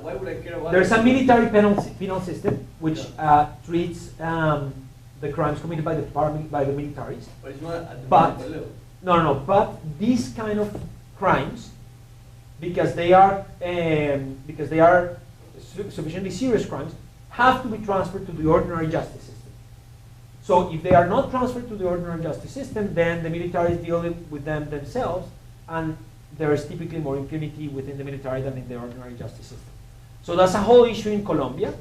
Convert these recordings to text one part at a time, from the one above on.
why would I care about There's a military penal system which treats the crimes committed by the militaries. But it's not at the But level. no. But these kind of crimes, because they are sufficiently serious crimes, have to be transferred to the ordinary justice system. So if they are not transferred to the ordinary justice system, then the military is dealing with them themselves, and there is typically more impunity within the military than in the ordinary justice system. So that's a whole issue in Colombia.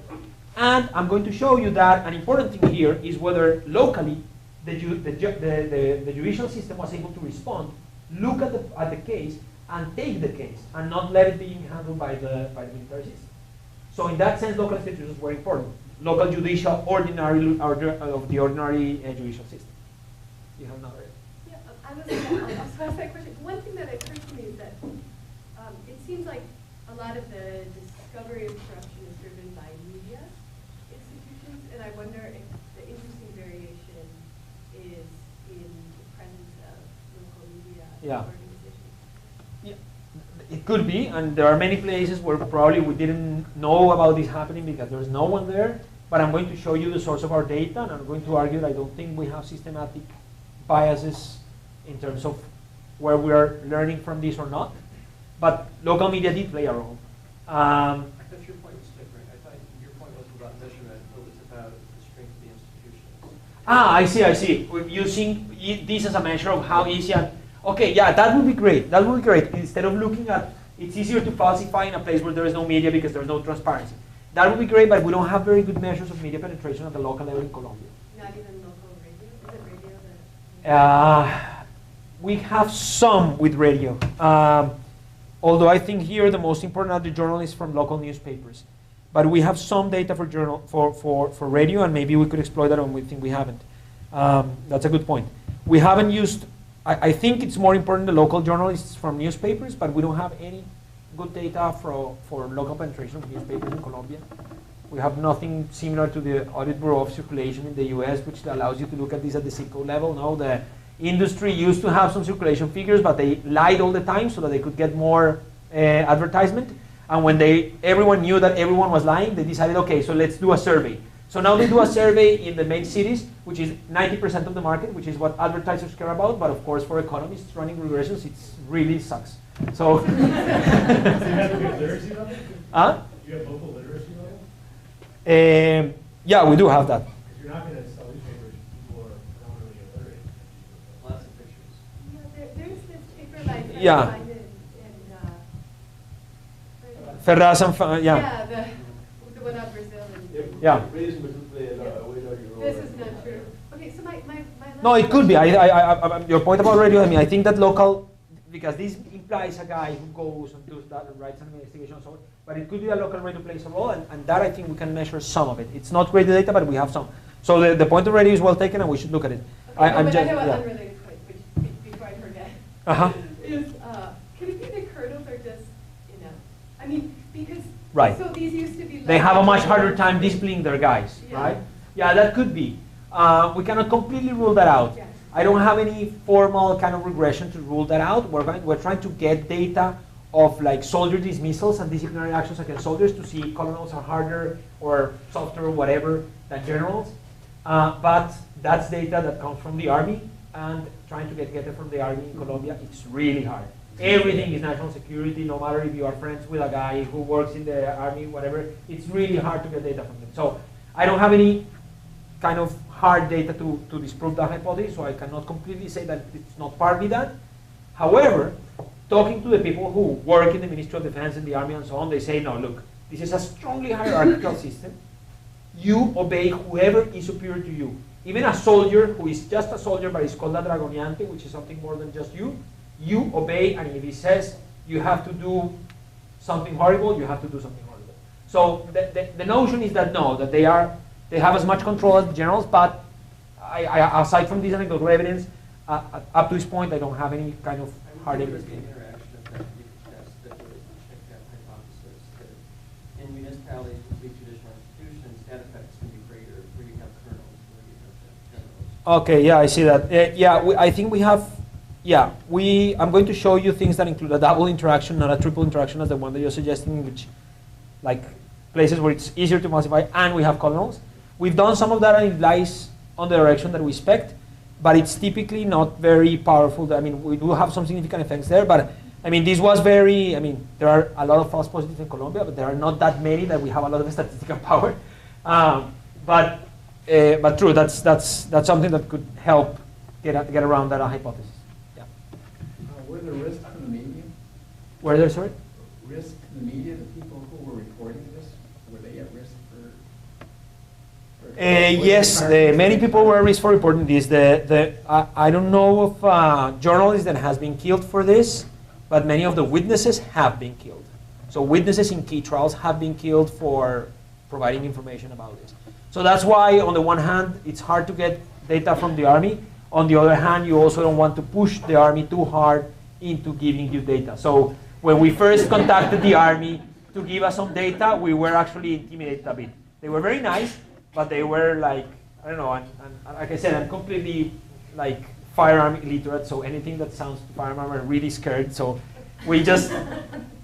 And I'm going to show you that an important thing here is whether locally the judicial system was able to respond, look at the case, and take the case, and not let it be handled by the military system. So in that sense, local institutions were important. Local judicial, ordinary of the ordinary judicial system. You have another. Yeah, I was going to ask that question. One thing that occurred to me is that it seems like a lot of the discovery of corruption is driven by media institutions, and I wonder if the interesting variation is in the presence of local media organizations. Yeah, it could be, and there are many places where probably we didn't know about this happening because there's no one there. But I'm going to show you the source of our data, and I'm going to argue that I don't think we have systematic biases in terms of where we are learning from this or not. But local media did play a role. I thought your point was different. I thought your point wasn't about measurement, it was about the strength of the institutions. I see. We're using this as a measure of how easy and okay, yeah, that would be great. That would be great. Instead of looking at it's easier to falsify in a place where there is no media because there's no transparency. That would be great, but we don't have very good measures of media penetration at the local level in Colombia. Not even local radio? Is it radio that? We have some with radio. Although I think here the most important are the journalists from local newspapers. But we have some data for radio, and maybe we could exploit that, and we think we haven't. That's a good point. We haven't used, I think it's more important the local journalists from newspapers, but we don't have any good data for local penetration of newspapers in Colombia. We have nothing similar to the Audit Bureau of Circulation in the US, which allows you to look at this at the zip code level. No, the industry used to have some circulation figures, but they lied all the time so that they could get more advertisement. And when everyone knew that everyone was lying, they decided, okay, so let's do a survey. So now they do a survey in the main cities, which is 90% of the market, which is what advertisers care about. But of course, for economists running regressions, it really sucks. So, do you have a good literacy level? Huh? Do you have local literacy level? Yeah, we do have that. Because you're not going to sell newspapers to people who are predominantly illiterate. Lots of pictures. Yeah, there's this paper by Yeah. Fergusson, yeah. Yeah, the one out Brazil. Yeah. This is not true. Okay, so my No, it could be. Your point about radio, I mean, I think that local, because this implies a guy who goes and does that and writes an investigation and so on, but it could be a local radio plays a role, and that I think we can measure some of it. It's not great data, but we have some. So the point of radio is well taken, and we should look at it. Okay, I'm but just, I have an yeah. unrelated point, which, before I forget, is, can it be the kernels are just enough? I mean, because, Right. so these used to be They have a much harder time disciplining their guys, Yeah. right? Yeah, that could be. We cannot completely rule that out. Yeah. I don't have any formal kind of regression to rule that out. We're trying to get data of like soldier dismissals and disciplinary actions against soldiers to see if colonels are harder or softer or whatever than generals. But that's data that comes from the army, and trying to get data from the army in Colombia, it's really hard. Everything is national security, no matter if you are friends with a guy who works in the army, whatever, it's really hard to get data from them. So I don't have any kind of hard data to disprove that hypothesis, so I cannot completely say that it's not partly that. However, talking to the people who work in the Ministry of Defense and the Army and so on, they say, no, look, this is a strongly hierarchical system. You obey whoever is superior to you. Even a soldier who is just a soldier but is called a dragoniante, which is something more than just you obey, and if he says you have to do something horrible, you have to do something horrible. So the notion is that no, that they have as much control as the generals, but aside from this anecdotal evidence, up to this point, I don't have any kind of hard evidence. Interaction of that you could test that would check that hypothesis that in municipalities with big judicial institutions, that effects can be greater where you have colonels, where you have generals. Okay, yeah, I see that. I think we have. Yeah, I'm going to show you things that include a double interaction, not a triple interaction as the one that you're suggesting, which like places where it's easier to falsify, and we have colonels. We've done some of that, and it lies on the direction that we expect, but it's typically not very powerful. I mean, we do have some significant effects there, but I mean, this was very, I mean, there are a lot of false positives in Colombia, but there are not that many that we have a lot of statistical power. But true, that's something that could help get around that hypothesis. Yeah. Were there risks in the media? Were there, sorry? Risk in the media, the people who were reporting this, were they at risk for yes, many people were at risk for reporting this. I don't know of a journalist that has been killed for this, but many of the witnesses have been killed. So witnesses in key trials have been killed for providing information about this. So that's why, on the one hand, it's hard to get data from the army. On the other hand, you also don't want to push the army too hard into giving you data. So when we first contacted the army to give us some data, we were actually intimidated a bit. They were very nice, but they were like, I don't know, and like I said, I'm completely like firearm illiterate, so anything that sounds firearm, I'm really scared. So we just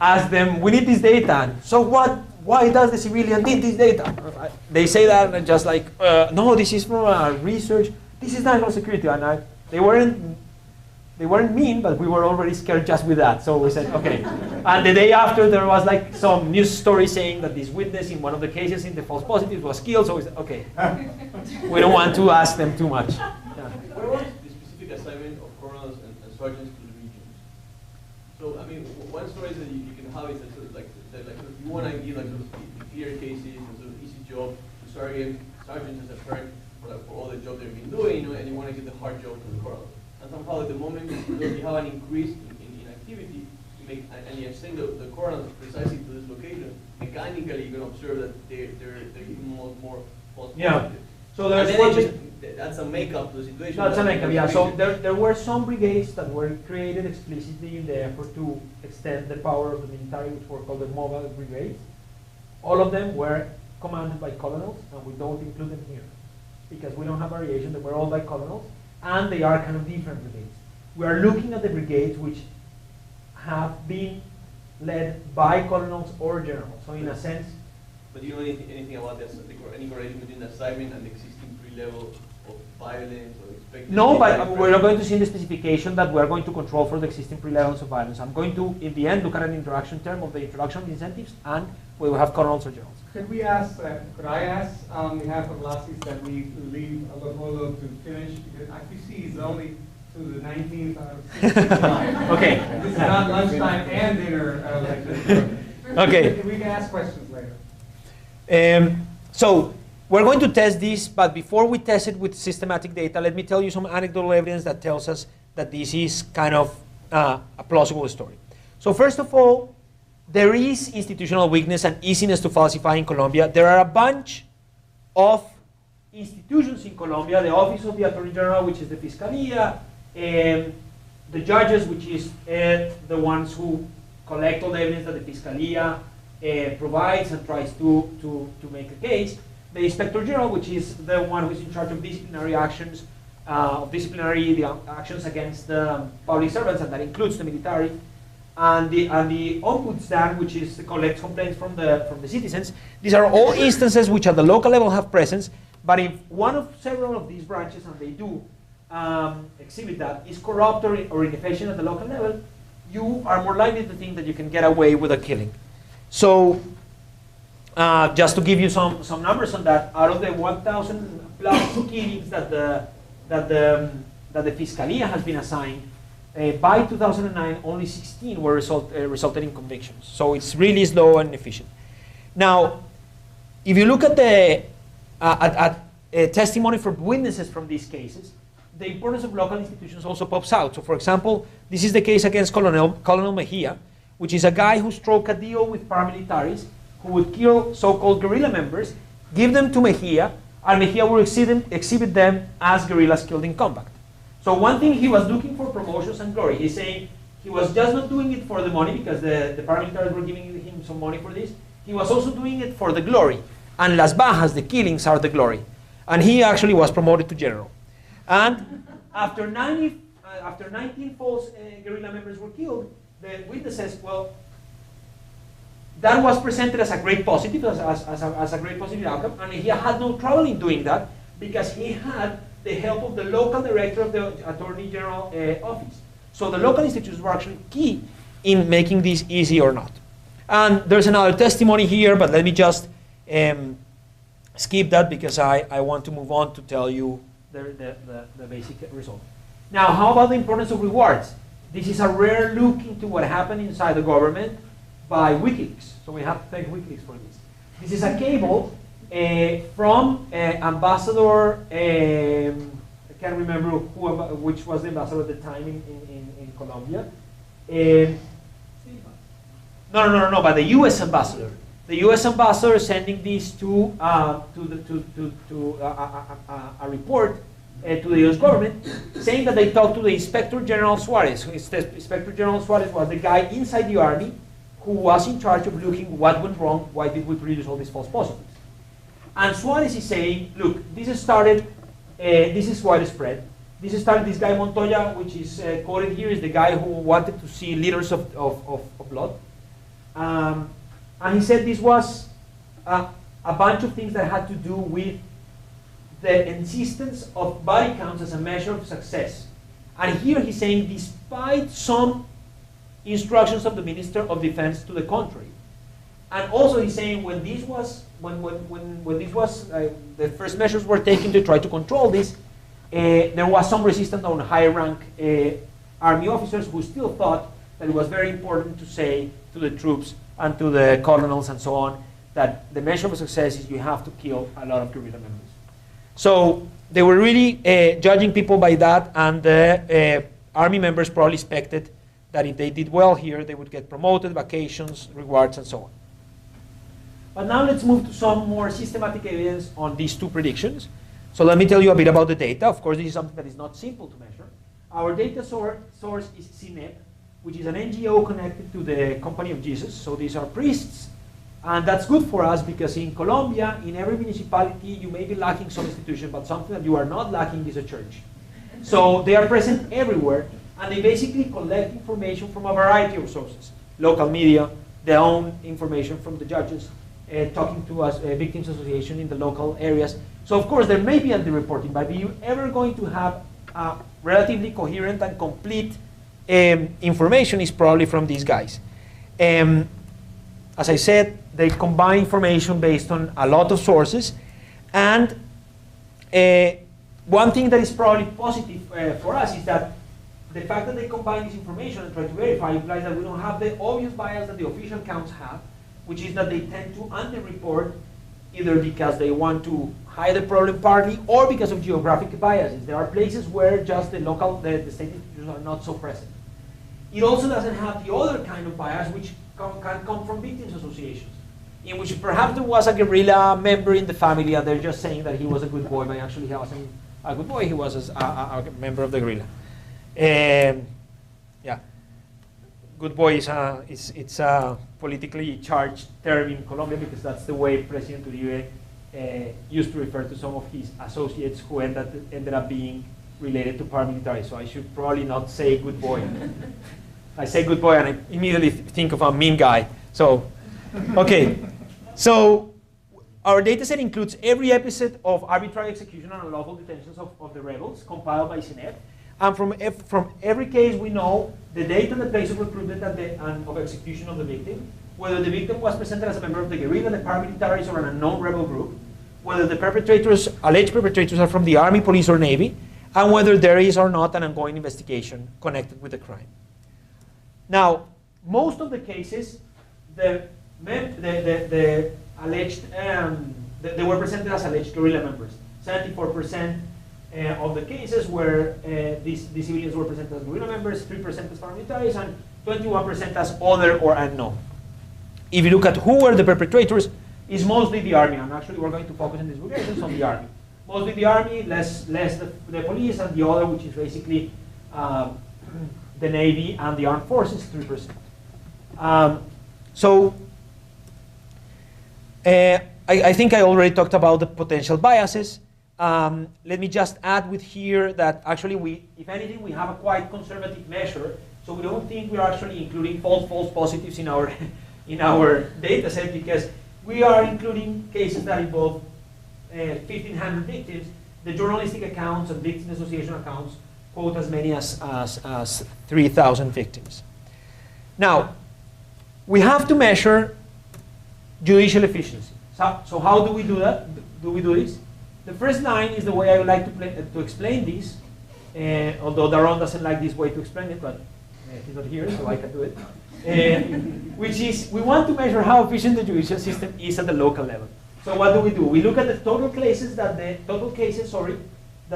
asked them, we need this data. And so what? Why does the civilian need this data? They say that, and just like, no, this is from research. This is national security. And they weren't mean, but we were already scared just with that. So we said, okay. And the day after, there was like some news story saying that this witness in one of the cases in the false positives was killed. So we said, okay, we don't want to ask them too much. Yeah. What about the specific assignment of colonels and sergeants to the regions? So, I mean, one story that you can have is that sort of like you want to give like sort of the clear cases and sort of easy job to sergeants as a parent for all the job they've been doing, and you want to give the hard job to the colonels. And somehow at the moment you have an increase in activity, and you send the colonels precisely to this location, mechanically you can observe that they're even more false Yeah. positives. So there's that's a makeup to the situation. That's a makeup, yeah. So there were some brigades that were created explicitly in the effort to extend the power of the military, which were called the mobile brigades. All of them were commanded by colonels, and we don't include them here because we don't have variation. They were all by colonels, and they are kind of different brigades. We are looking at the brigades which have been led by colonels or generals. So in a sense, but do you know anything about this, any correlation between the assignment and the existing pre-level of violence or expected? no, but we're not going to see in the specification that we're going to control for the existing pre-levels of violence. I'm going to, in the end, look at an interaction term of the introduction of incentives, and we will have colonels or generals. Could we ask, could I ask on behalf of Lasis that we leave Leopoldo to finish? Because IPC is only to the 19th out of 65. Okay. This is not lunchtime and dinner lecture. Okay. We can ask questions later. So we're going to test this, but before we test it with systematic data, let me tell you some anecdotal evidence that tells us that this is kind of a plausible story. So first of all, there is institutional weakness and easiness to falsify in Colombia. There are a bunch of institutions in Colombia, the Office of the Attorney General, which is the Fiscalía, the judges, which is the ones who collect all the evidence that the Fiscalía provides and tries to make a case. The Inspector General, which is the one who is in charge of disciplinary actions, actions against public servants, and that includes the military. And the Ombudsman, which is collects complaints from the citizens. These are all instances which at the local level have presence, but if one of several of these branches, and they do exhibit that, is corrupt or inefficient at the local level, you are more likely to think that you can get away with a killing. So just to give you some numbers on that, out of the 1,000 plus killings that the Fiscalía has been assigned, by 2009, only 16 were resulted in convictions. So it's really slow and efficient. Now, if you look at the testimony from witnesses from these cases, the importance of local institutions also pops out. So, for example, this is the case against Colonel Mejia, which is a guy who struck a deal with paramilitaries who would kill so-called guerrilla members, give them to Mejia, and Mejia would exhibit them as guerrillas killed in combat. So one thing, he was looking for promotions and glory. He's saying he was just not doing it for the money because the paramilitaries were giving him some money for this. He was also doing it for the glory. And las bajas, the killings, are the glory. And he actually was promoted to general. And after 19 false guerrilla members were killed, the witness says, well, that was presented as a great positive, as a great positive outcome, and he had no trouble in doing that because he had the help of the local director of the Attorney General office. So the local institutions were actually key in making this easy or not. And there's another testimony here, but let me just skip that because I want to move on to tell you the basic result. Now, how about the importance of rewards? This is a rare look into what happened inside the government by WikiLeaks. So we have to thank WikiLeaks for this. This is a cable from Ambassador, I can't remember which was the ambassador at the time in Colombia. No, but the U.S. ambassador. The U.S. ambassador sending this to a report to the U.S. government, saying that they talked to the Inspector General Suarez. Inspector General Suarez was the guy inside the army who was in charge of looking what went wrong, why did we produce all these false positives. And Suarez is saying, look, this started, this is widespread. This started, this guy Montoya, which is quoted here, is the guy who wanted to see liters of blood. And he said this was a bunch of things that had to do with the insistence of body counts as a measure of success. And here he's saying, despite some instructions of the Minister of Defense to the contrary. And also he's saying when this was, the first measures were taken to try to control this, there was some resistance on higher rank army officers who still thought that it was very important to say to the troops and to the colonels and so on that the measure of success is you have to kill a lot of guerrilla members. So they were really judging people by that, and the army members probably expected that if they did well here, they would get promoted, vacations, rewards, and so on. But now let's move to some more systematic evidence on these two predictions. So let me tell you a bit about the data. Of course, this is something that is not simple to measure. Our data source is CNEP, which is an NGO connected to the Company of Jesus. So these are priests. And that's good for us because in Colombia, in every municipality, you may be lacking some institution, but something that you are not lacking is a church. So they are present everywhere, and they basically collect information from a variety of sources. Local media, their own information from the judges, talking to us, Victims Association in the local areas. So of course, there may be underreporting, but if you're ever going to have a relatively coherent and complete information, is probably from these guys. As I said, they combine information based on a lot of sources. And one thing that is probably positive for us is that the fact that they combine this information and try to verify implies that we don't have the obvious bias that the official counts have, which is that they tend to underreport either because they want to hide the problem partly or because of geographic biases. There are places where just the state institutions are not so present. It also doesn't have the other kind of bias which can come from victims associations, in which perhaps there was a guerrilla member in the family and they're just saying that he was a good boy, but actually he wasn't a good boy, he was a member of the guerrilla. Yeah, good boy is a politically charged term in Colombia because that's the way President Uribe used to refer to some of his associates who ended up being related to paramilitary. So I should probably not say good boy. I say good boy and I immediately think of a mean guy. So, okay. So our data set includes every episode of arbitrary execution and unlawful detentions of the rebels compiled by CNEP. And from every case, we know the date and the place of recruitment and of execution of the victim, whether the victim was presented as a member of the guerrilla, the paramilitaries, or an unknown rebel group, whether the alleged perpetrators are from the Army, Police, or Navy, and whether there is or not an ongoing investigation connected with the crime. Now, most of the cases, the alleged, they were presented as alleged guerrilla members. 74% of the cases where these civilians were presented as guerrilla members, 3% as paramilitaries, and 21% as other or unknown. If you look at who were the perpetrators, it's mostly the Army, and actually we're going to focus in these publications on the Army. Mostly the Army, less the police, and the other, which is basically the Navy and the Armed Forces, 3%. So I think I already talked about the potential biases. Let me just add with here that actually if anything, we have a quite conservative measure, so we don't think we're actually including false positives in our in our data set because we are including cases that involve 1,500 victims. The journalistic accounts and victim association accounts quote as many as 3,000 victims. Now, we have to measure judicial efficiency. So how do we do that? Do we do this? The first line is the way I would like to explain this, although Daron doesn't like this way to explain it, but he's not here, so I can do it. Which is, we want to measure how efficient the judicial system is at the local level. So what do? We look at the total cases that the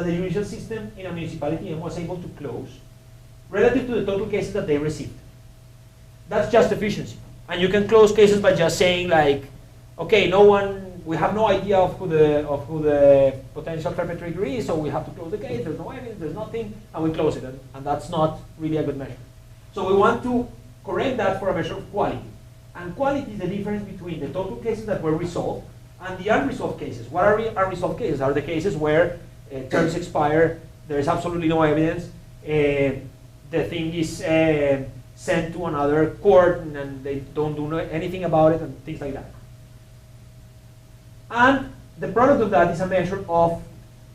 judicial system in a municipality was able to close relative to the total cases that they received. That's just efficiency. And you can close cases by just saying like, okay, we have no idea of who the potential perpetrator is, so we have to close the case. There's no evidence, there's nothing, and we close it. And that's not really a good measure. So we want to correct that for a measure of quality. And quality is the difference between the total cases that were resolved and the unresolved cases. What are unresolved cases? Are the cases where terms expire, there is absolutely no evidence, the thing is sent to another court and they don't do anything about it and things like that. And the product of that is a measure of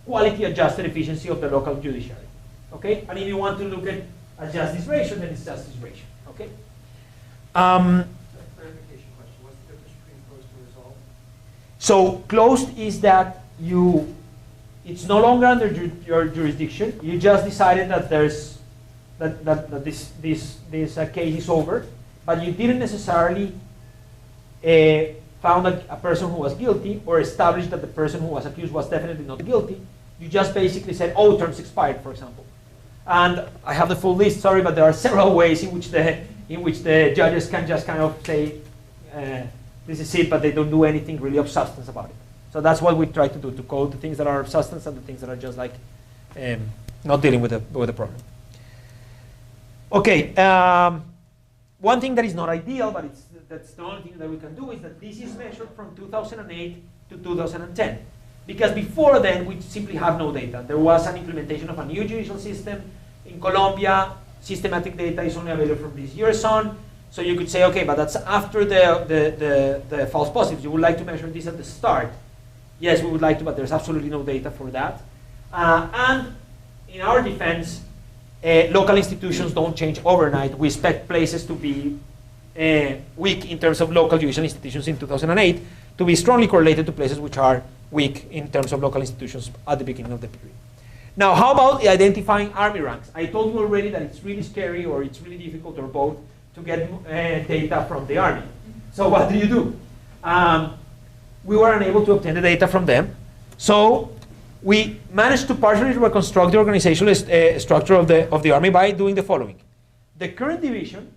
quality adjusted efficiency of the local judiciary. Okay? And if you want to look at a justice ratio, then it's justice ratio. Okay? Clarification question. What's the difference between closed and resolved? So closed is that it's no longer under your jurisdiction. You just decided that this case is over, but you didn't necessarily found a person who was guilty or established that the person who was accused was definitely not guilty. You just basically said, oh, terms expired, for example. And I have the full list, sorry, but there are several ways in which the judges can just kind of say, this is it, but they don't do anything really of substance about it. So that's what we try to do, to code the things that are of substance and the things that are just like not dealing with the problem. Okay, one thing that is not ideal, but that's the only thing that we can do, is that this is measured from 2008 to 2010. Because before then, we simply have no data. There was an implementation of a new judicial system. In Colombia, systematic data is only available from this years on. So you could say, okay, but that's after the false positives. You would like to measure this at the start. Yes, we would like to, but there's absolutely no data for that. And in our defense, local institutions don't change overnight. We expect places to be weak in terms of local judicial institutions in 2008 to be strongly correlated to places which are weak in terms of local institutions at the beginning of the period. Now, how about identifying army ranks? I told you already that it's really scary or it's really difficult or both to get data from the army. So what do? We were unable to obtain the data from them. So we managed to partially reconstruct the organizational structure of the army by doing the following. The current division,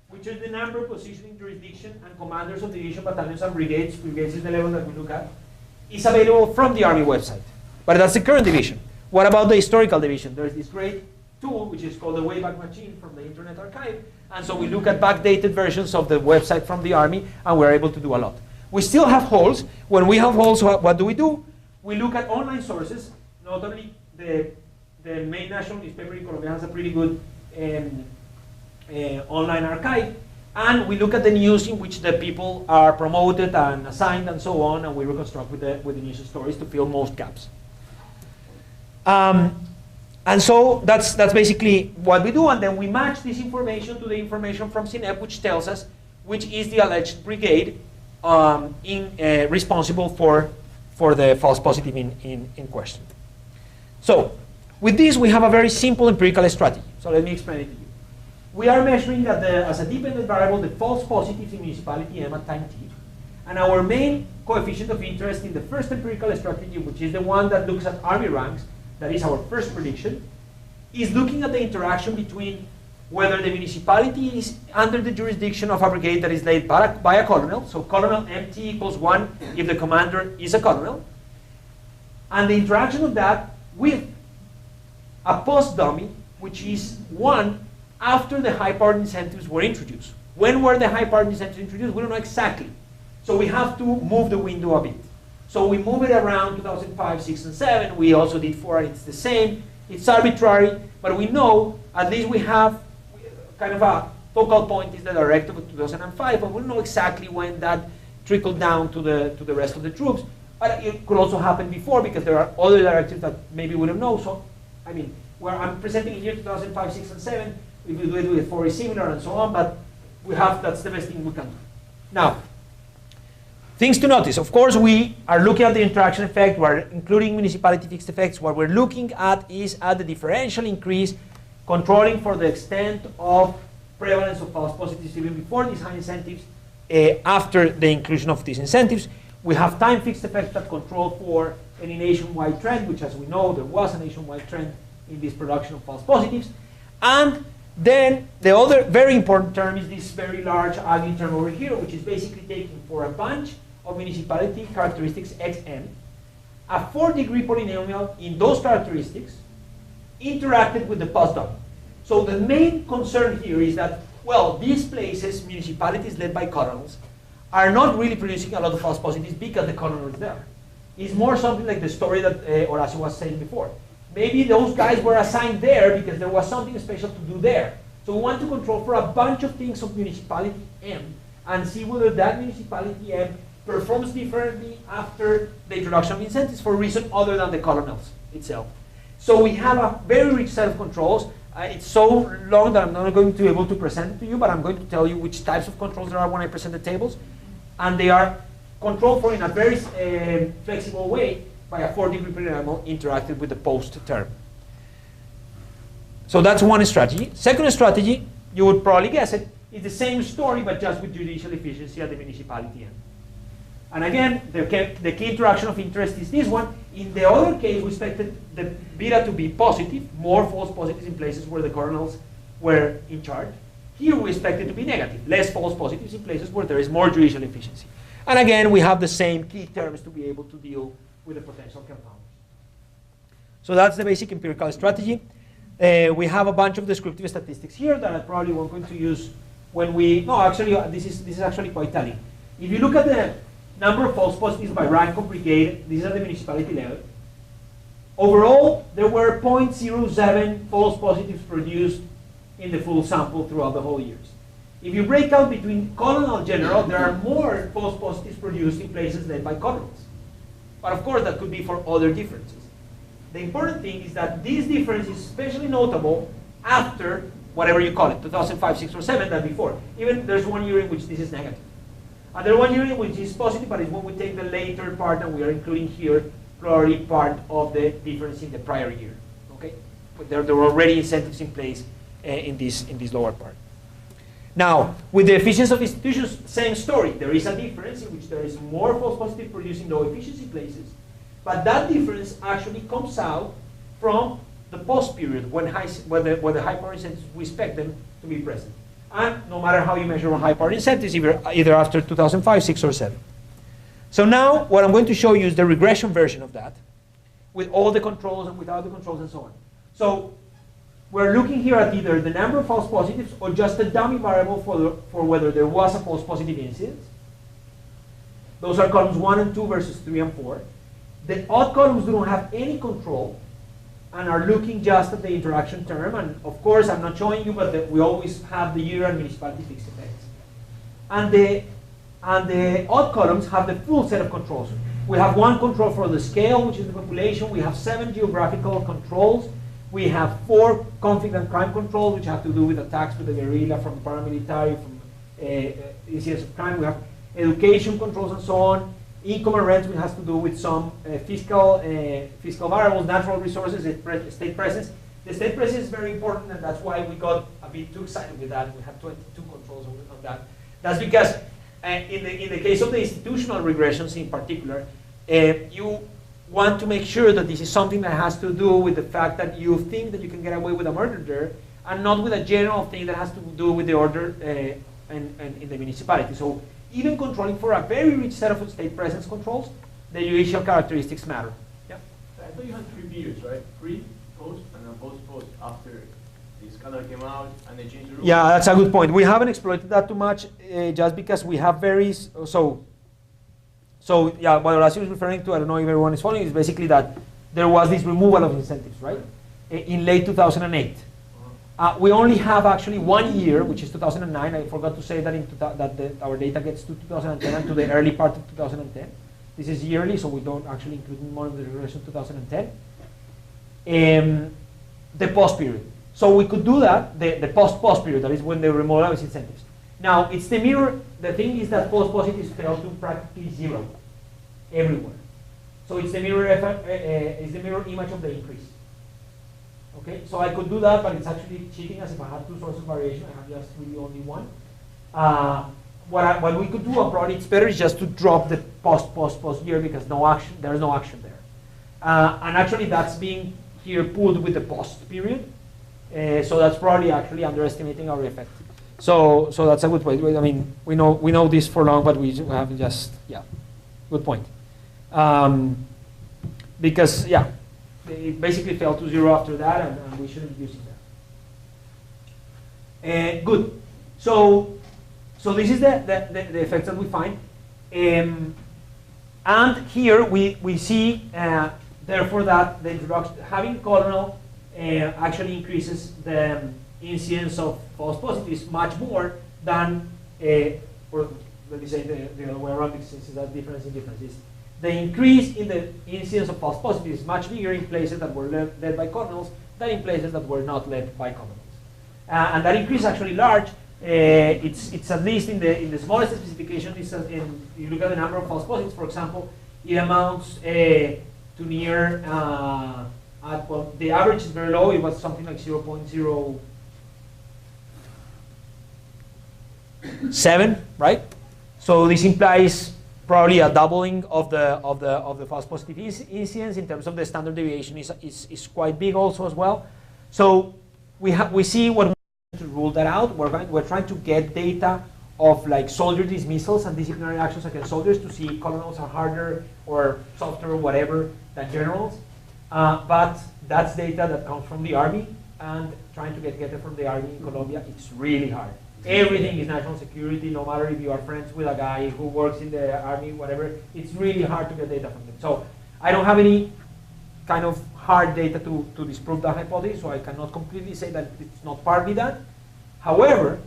which is the number, positioning, jurisdiction, and commanders of division, battalions, and brigades, brigades is the level that we look at, is available from the army website. But that's the current division. What about the historical division? There's this great tool, which is called the Wayback Machine from the Internet Archive. And so we look at backdated versions of the website from the army, and we're able to do a lot. We still have holes. When we have holes, what do? We look at online sources. Not only the main national newspaper in Colombia has a pretty good online archive, and we look at the news in which the people are promoted and assigned and so on, and we reconstruct with the news stories to fill most gaps. And so that's basically what we do, and then we match this information to the information from CINEP, which tells us which is the alleged brigade responsible for the false positive in question. So with this, we have a very simple empirical strategy. So let me explain it to you. We are measuring that as a dependent variable the false positives in municipality M at time t. And our main coefficient of interest in the first empirical strategy, which is the one that looks at army ranks, that is our first prediction, is looking at the interaction between whether the municipality is under the jurisdiction of a brigade that is led by a colonel, so colonel MT equals 1 if the commander is a colonel, and the interaction of that with a post-dummy, which is 1 after the high-powered incentives were introduced. When were the high-powered incentives introduced? We don't know exactly. So we have to move the window a bit. So we move it around 2005, 6, and 7. We also did 4, and it's the same. It's arbitrary, but we know at least we have kind of focal point is the directive of 2005, but we don't know exactly when that trickled down to the rest of the troops. But it could also happen before, because there are other directives that maybe we don't know. So, I mean, where I'm presenting here 2005, 6, and 7, if we do it with 4 is similar and so on, but that's the best thing we can do. Now, things to notice. Of course, we are looking at the interaction effect. We're including municipality fixed effects. What we're looking at is at the differential increase, controlling for the extent of prevalence of false positives even before these high incentives, after the inclusion of these incentives. We have time fixed effects that control for any nationwide trend, which, as we know, there was a nationwide trend in this production of false positives. And then the other very important term is this very large ugly term over here, which is basically taking for a bunch of municipality characteristics xn, a 4-degree polynomial in those characteristics interacted with the postdoc. So the main concern here is that, well, these places, municipalities led by colonels, are not really producing a lot of false positives because the colonel is there. It's more something like the story that Horacio was saying before. Maybe those guys were assigned there because there was something special to do there. So we want to control for a bunch of things of municipality M and see whether that municipality M performs differently after the introduction of incentives for a reason other than the colonels itself. So we have a very rich set of controls. It's so long that I'm not going to be able to present it to you, but I'm going to tell you which types of controls there are when I present the tables. And they are controlled for in a very flexible way by a 4-degree polynomial interacted with the post term. So that's one strategy. Second strategy, you would probably guess it, is the same story, but just with judicial efficiency at the municipality end. And again, the key interaction of interest is this one. In the other case, we expected the beta to be positive, more false positives in places where the colonels were in charge. Here we expect it to be negative, less false positives in places where there is more judicial efficiency. And again, we have the same key terms to be able to deal with the potential confounders. So that's the basic empirical strategy. We have a bunch of descriptive statistics here that I probably won't going to use when we, no, actually, this is actually quite telling. If you look at the number of false positives by rank of brigade, this is at the municipality level. Overall, there were 0.07 false positives produced in the full sample throughout the whole years. If you break out between colonel and general, there are more false positives produced in places led by colonels. But of course, that could be for other differences. The important thing is that this difference is especially notable after whatever you call it, 2005, 6, or 7 than before. Even there's one year in which this is negative. And there's one year in which is positive, but it's when we take the later part and we are including here probably part of the difference in the prior year. Okay, but there were already incentives in place in this lower part. Now, with the efficiency of institutions, same story. There is a difference in which there is more false positive producing low efficiency places, but that difference actually comes out from the post period when the high power incentives, we expect them to be present. And no matter how you measure high power incentives, either after 2005, 6, or 7. So now, what I'm going to show you is the regression version of that, with all the controls and without the controls and so on. So we're looking here at either the number of false positives or just a dummy variable for whether there was a false positive incident. Those are columns 1 and 2 versus 3 and 4. The odd columns don't have any control and are looking just at the interaction term. And of course, I'm not showing you, but we always have the year and municipality fixed effects. And the odd columns have the full set of controls. We have one control for the scale, which is the population. We have 7 geographical controls. We have 4 conflict and crime controls, which have to do with attacks with the guerrilla, from paramilitary, from incidents of crime. We have education controls and so on. Income and rent, which has to do with some fiscal variables, natural resources, state presence. The state presence is very important, and that's why we got a bit too excited with that. We have 22 controls on that. That's because in the case of the institutional regressions in particular, you want to make sure that this is something that has to do with the fact that you think that you can get away with a murder there, and not with a general thing that has to do with the order and in the municipality. So even controlling for a very rich set of state presence controls, the judicial characteristics matter. Yeah. I thought you had 3 periods, right? Pre, post, and then post after the scandal came out and they changed the rules. Yeah, that's a good point. We haven't exploited that too much, just because we have so yeah, what Horacio is referring to, I don't know if everyone is following, is basically that there was this removal of incentives, right? In late 2008. We only have actually 1 year, which is 2009. I forgot to say that our data gets to 2010 and to the early part of 2010. This is yearly, so we don't actually include more of the regression 2010. The post period. So we could do that, the post period, that is when the remote is incentives. Now, it's the mirror. The thing is that false positives fell to practically zero everywhere. So it's the mirror effect, it's the mirror image of the increase. Okay, so I could do that, but it's actually cheating as if I had two sources of variation. I have just really only one. What we could do, and probably it's better, is just to drop the post year because there's no action there. And actually that's being here pulled with the post period. So that's probably actually underestimating our effect. So that's a good point. I mean, we know this for long, but we have just, yeah, good point. Because, yeah, it basically fell to zero after that, and we shouldn't be using that. Good. So this is the effects that we find. And here we see, therefore, that the introduction, having colonel actually increases the incidence of false positives much more than, or let me say the other way around, because that difference in differences. The increase in the incidence of false positives is much bigger in places that were led by colonels than in places that were not led by colonels. And that increase is actually large. It's at least in the smallest specification. You look at the number of false positives, for example, it amounts to near, well, the average is very low. It was something like 0.07, right? So this implies probably a doubling of the false positive incidence. In terms of the standard deviation is quite big also as well. So we see what we need to rule that out. We're trying to get data of like soldier dismissals and disciplinary actions against soldiers to see colonels are harder or softer or whatever than generals. But that's data that comes from the army, and trying to get it from the army in Colombia, it's really hard. Everything is national security, no matter if you are friends with a guy who works in the army, whatever, it's really hard to get data from them. So I don't have any kind of hard data to disprove that hypothesis, so I cannot completely say that it's not partly that. However,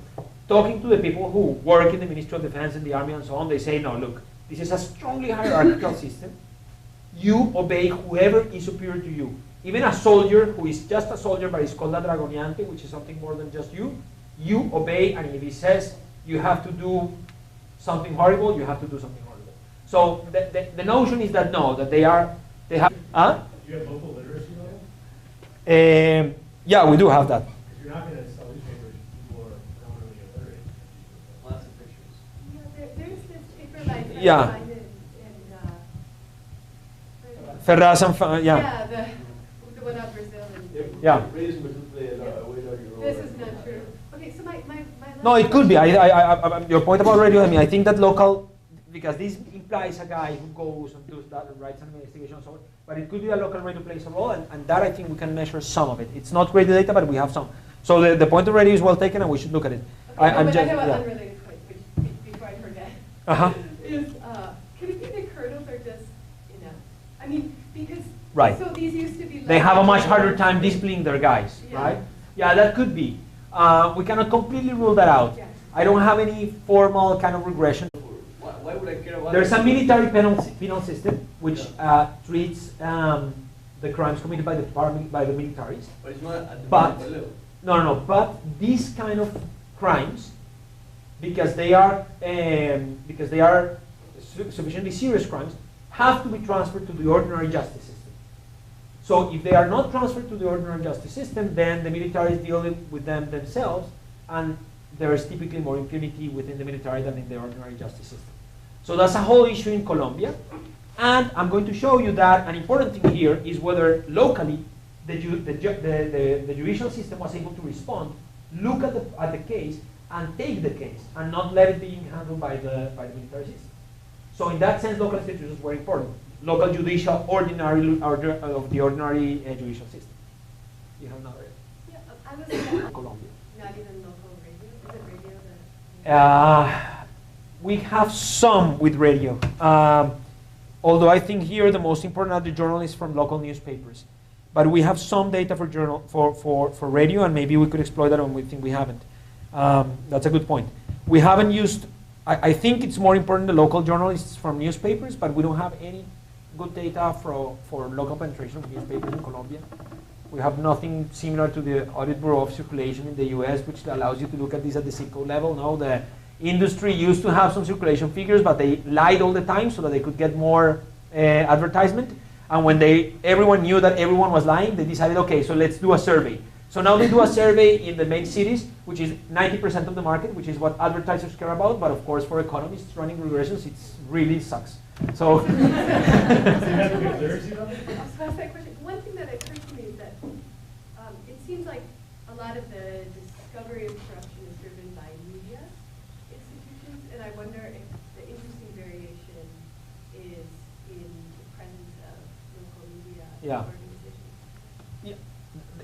talking to the people who work in the Ministry of Defense and the army and so on, they say, no, look, this is a strongly hierarchical system. You obey whoever is superior to you. Even a soldier who is just a soldier but is called a dragoniante, which is something more than just you obey, and if he says you have to do something horrible, you have to do something horrible. So the notion is that no, that they have. Do you have local literacy level? Yeah, we do have that. Because you're not going to sell newspapers to people who are predominantly illiterate. Lots of pictures. Yeah, there's this paper by Yeah. Fergusson yeah. Yeah, the one out of Brazil. Yeah. This is not true. Okay, so my No, it could be. Your point about radio, I mean, I think that local, because this implies a guy who goes and does that and writes an investigation and so on, but it could be a local radio plays a role, and that I think we can measure some of it. It's not great data, but we have some. So the point of radio is well taken, and we should look at it. Okay, I have an unrelated point, which, before I forget, is, can it be the colonels are just enough? I mean, because, right. So these used to be They have a much harder time disciplining their guys, Yeah. right? Yeah, that could be. We cannot completely rule that out. Yeah. I don't have any formal kind of regression. Why would I care about There's it? a military penal system which treats the crimes committed by the militaries. But it's not at the But military level. no. But these kind of crimes, because they are sufficiently serious crimes, have to be transferred to the ordinary justice system. So if they are not transferred to the ordinary justice system, then the militaries deal with them themselves, and there is typically more impunity within the military than in the ordinary justice system. So that's a whole issue in Colombia, and I'm going to show you that an important thing here is whether locally the judicial system was able to respond, look at the case, and take the case, and not let it being handled by the military system. So in that sense, local institutions were important. Local judicial, ordinary of the ordinary judicial system. You have another. Yeah, I was Colombia. not even local radio. Is it radio that? We have some with radio. Although I think here the most important are the journalists from local newspapers. But we have some data for journal for radio, and maybe we could exploit that, and we think we haven't. That's a good point. We haven't used. I think it's more important the local journalists from newspapers, but we don't have any good data for local penetration of newspapers in Colombia. We have nothing similar to the Audit Bureau of Circulation in the US, which allows you to look at this at the zip code level. Now, the industry used to have some circulation figures, but they lied all the time so that they could get more advertisement. And when everyone knew that everyone was lying, they decided, okay, so let's do a survey. So now they do a survey in the main cities, which is 90% of the market, which is what advertisers care about. But of course, for economists running regressions, it really sucks. So, So you have to get literacy level? I was going to say a question. One thing that occurred to me is that it seems like a lot of the discovery of corruption is driven by media institutions, and I wonder if the interesting variation is in the presence of local media organizations. yeah,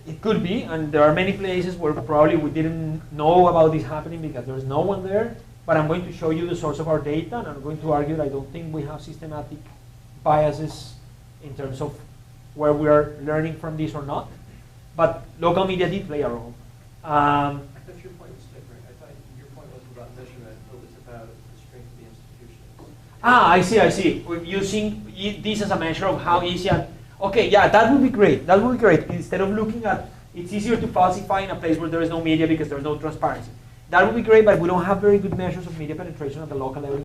it could be, and there are many places where probably we didn't know about this happening because there's no one there. But I'm going to show you the source of our data, and I'm going to argue that I don't think we have systematic biases in terms of where we are learning from this or not. But local media did play a role. I thought your point was different. I thought your point was about measurement, it was about the strength of the institutions. I see. We're using this as a measure of how easy and, okay, yeah, that would be great. That would be great. Instead of looking at, it's easier to falsify in a place where there is no media because there's no transparency. That would be great, but we don't have very good measures of media penetration at the local level.